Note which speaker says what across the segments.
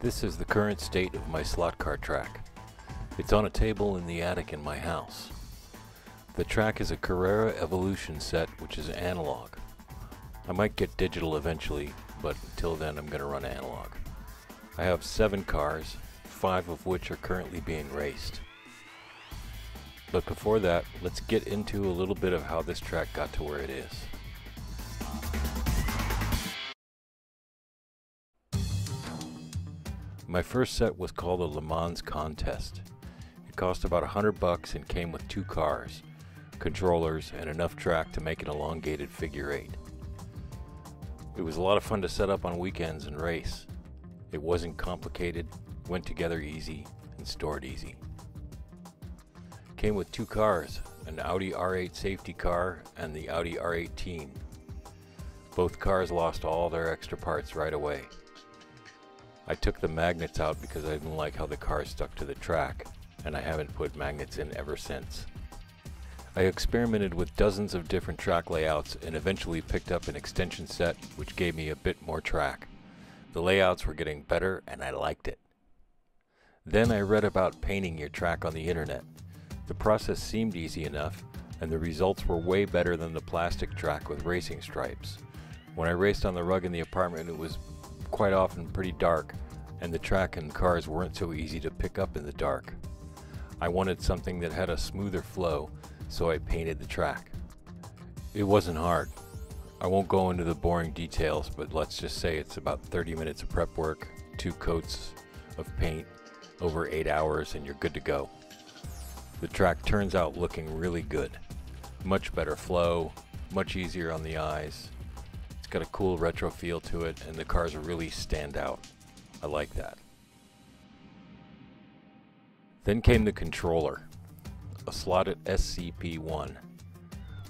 Speaker 1: This is the current state of my slot car track. It's on a table in the attic in my house. The track is a Carrera Evolution set, which is analog. I might get digital eventually, but until then I'm going to run analog. I have 7 cars, 5 of which are currently being raced. But before that, let's get into a little bit of how this track got to where it is. My first set was called the Le Mans Contest. It cost about $100 and came with 2 cars, controllers, and enough track to make an elongated figure 8. It was a lot of fun to set up on weekends and race. It wasn't complicated, went together easy, and stored easy. Came with 2 cars, an Audi R8 safety car and the Audi R18. Both cars lost all their extra parts right away. I took the magnets out because I didn't like how the car stuck to the track, and I haven't put magnets in ever since. I experimented with dozens of different track layouts and eventually picked up an extension set which gave me a bit more track. The layouts were getting better and I liked it. Then I read about painting your track on the internet. The process seemed easy enough, and the results were way better than the plastic track with racing stripes. When I raced on the rug in the apartment, it was quite often pretty dark, and the track and cars weren't so easy to pick up in the dark. I wanted something that had a smoother flow, so I painted the track. It wasn't hard. I won't go into the boring details, but let's just say it's about 30 minutes of prep work, 2 coats of paint, over 8 hours, and you're good to go. The track turns out looking really good. Much better flow, much easier on the eyes. It's got a cool retro feel to it, and the cars really stand out. I like that. Then came the controller, a Slot.it SCP-1.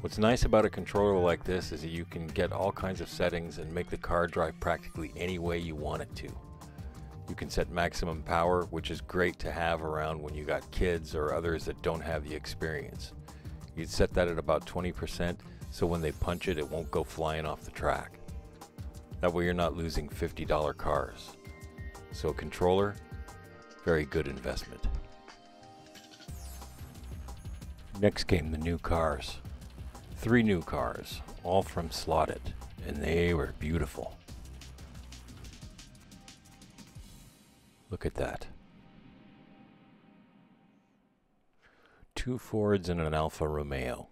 Speaker 1: What's nice about a controller like this is that you can get all kinds of settings and make the car drive practically any way you want it to. You can set maximum power, which is great to have around when you got kids or others that don't have the experience. You'd set that at about 20%, so when they punch it, it won't go flying off the track. That way you're not losing $50 cars. So a controller, very good investment. Next came the new cars. 3 new cars, all from Slot.it, and they were beautiful. Look at that. 2 Fords and an Alfa Romeo.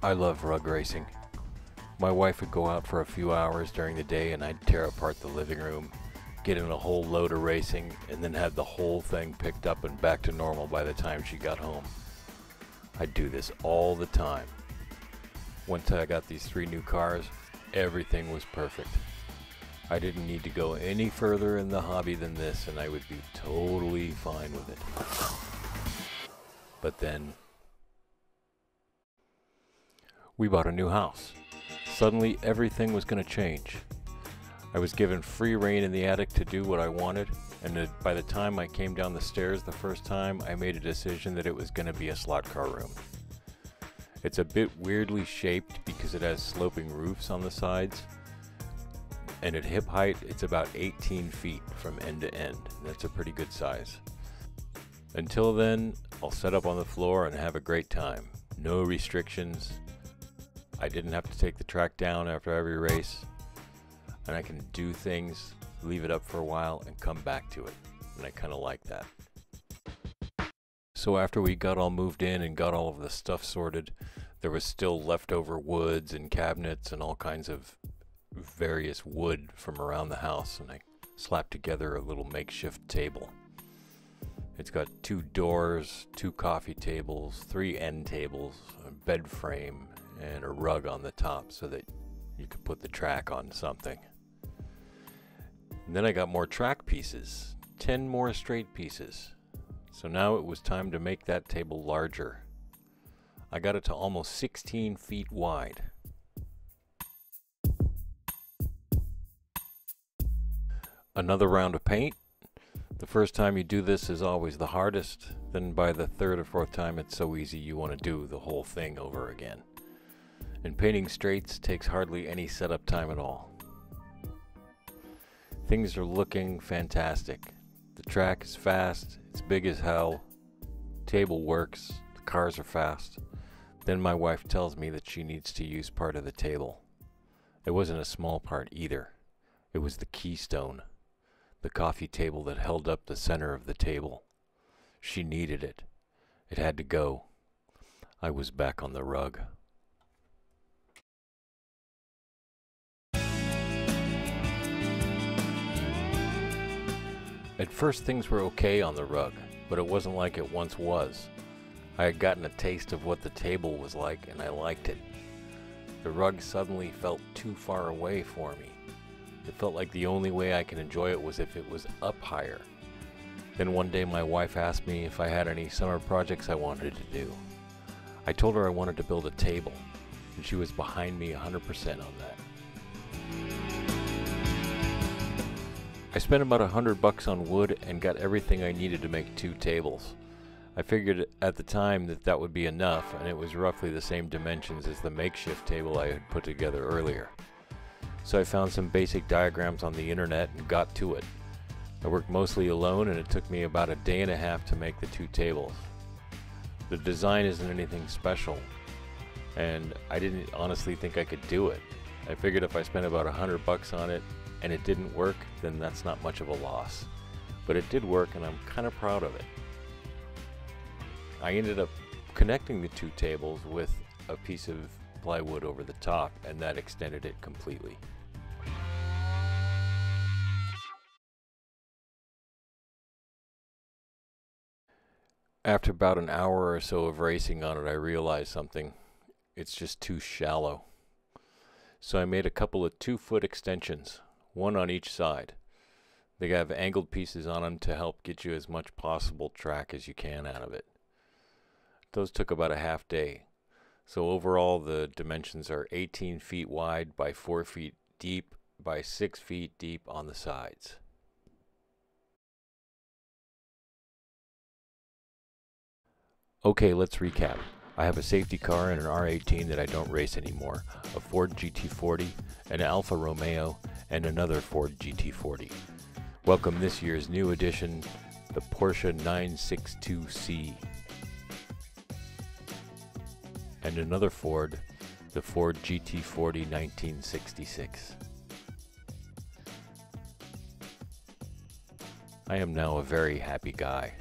Speaker 1: I love rug racing. My wife would go out for a few hours during the day and I'd tear apart the living room, get in a whole load of racing, and then have the whole thing picked up and back to normal by the time she got home. I'd do this all the time. Once I got these 3 new cars, everything was perfect. I didn't need to go any further in the hobby than this, and I would be totally fine with it. But then we bought a new house. Suddenly everything was going to change. I was given free rein in the attic to do what I wanted, and by the time I came down the stairs the first time, I made a decision that it was going to be a slot car room. It's a bit weirdly shaped because it has sloping roofs on the sides, and at hip height it's about 18 feet from end to end. That's a pretty good size. Until then, I'll set up on the floor and have a great time. No restrictions. I didn't have to take the track down after every race, and I can do things, leave it up for a while, and come back to it, and I kind of like that. So after we got all moved in and got all of the stuff sorted, there was still leftover woods and cabinets and all kinds of various wood from around the house, and I slapped together a little makeshift table. It's got 2 doors, 2 coffee tables, 3 end tables, a bed frame, and a rug on the top so that you could put the track on something. And then I got more track pieces, 10 more straight pieces. So now it was time to make that table larger. I got it to almost 16 feet wide. Another round of paint. The first time you do this is always the hardest. Then by the third or fourth time it's so easy you want to do the whole thing over again. And painting straights takes hardly any setup time at all. Things are looking fantastic. The track is fast, it's big as hell, table works, the cars are fast. Then my wife tells me that she needs to use part of the table. It wasn't a small part either. It was the keystone, the coffee table that held up the center of the table. She needed it. It had to go. I was back on the rug. At first things were okay on the rug, but it wasn't like it once was. I had gotten a taste of what the table was like and I liked it. The rug suddenly felt too far away for me. It felt like the only way I could enjoy it was if it was up higher. Then one day my wife asked me if I had any summer projects I wanted to do. I told her I wanted to build a table, and she was behind me 100% on that. I spent about $100 on wood and got everything I needed to make 2 tables. I figured at the time that that would be enough, and it was roughly the same dimensions as the makeshift table I had put together earlier. So I found some basic diagrams on the internet and got to it. I worked mostly alone and it took me about a day and a half to make the 2 tables. The design isn't anything special, and I didn't honestly think I could do it. I figured if I spent about $100 on it and it didn't work, then that's not much of a loss. But it did work and I'm kind of proud of it. I ended up connecting the 2 tables with a piece of plywood over the top, and that extended it completely. After about an hour or so of racing on it, I realized something. It's just too shallow. So I made a couple of 2-foot extensions, one on each side. They have angled pieces on them to help get you as much possible track as you can out of it. Those took about a half day. So overall the dimensions are 18 feet wide by 4 feet deep by 6 feet deep on the sides. Okay, let's recap. I have a safety car and an R18 that I don't race anymore, a Ford GT40, an Alfa Romeo, and another Ford GT40. Welcome this year's new addition, the Porsche 962C. And another Ford, the Ford GT40 1966. I am now a very happy guy.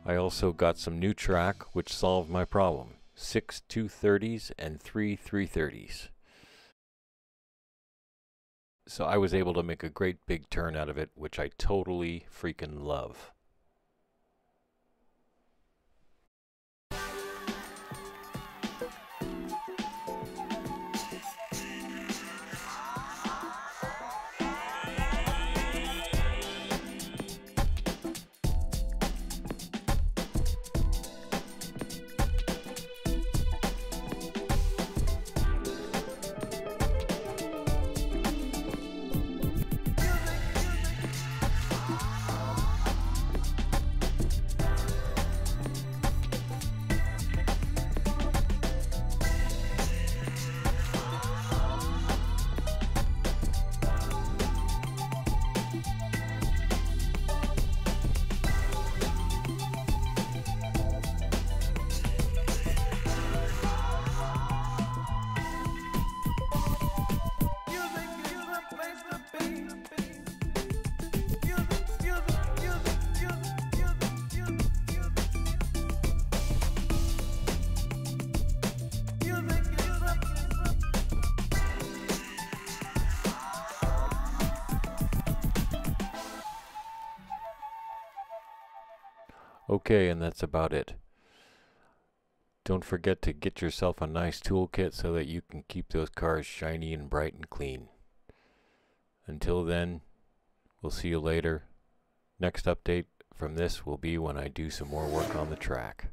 Speaker 1: I also got some new track which solved my problem. 6 230s and 3 330s. So I was able to make a great big turn out of it, which I totally freaking love. Okay, and that's about it. Don't forget to get yourself a nice toolkit so that you can keep those cars shiny and bright and clean. Until then, we'll see you later. Next update from this will be when I do some more work on the track.